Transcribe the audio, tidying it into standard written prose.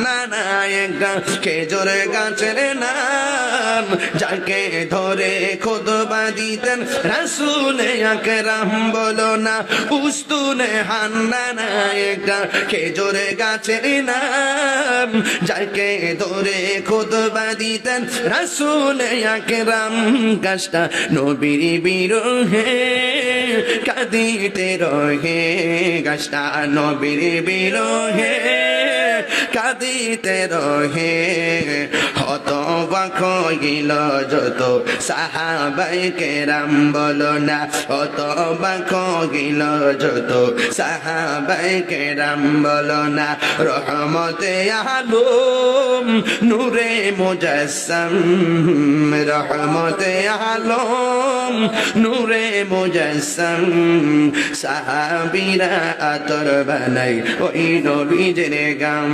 হান্নানা একটা খেজুর গাছের নাম, যাকে ধরে খুতবা দিতেন রাসূল আকরাম। বলো না উস্তুনে হান্নানা একটা খেজুর গাছের নাম, যাকে ধরে খুতবা দিতেন রাসূল আকরাম। গাছটা নবীর বিরহে কাঁদিতে রহে, গাছটা নবীর বিরহে কাঁদিতে রহে। হতবাক হইল যত সাহাবায়ে কেরাম, বলো না হতবাক হইল যত সাহাবায়ে কেরাম। বলো না রহমতে আলম নূরে মুজাসসাম, রহমতে আলম নূরে মুজাসসাম। সাহাবীরা আতর বানাই ওই নবীজির গাম,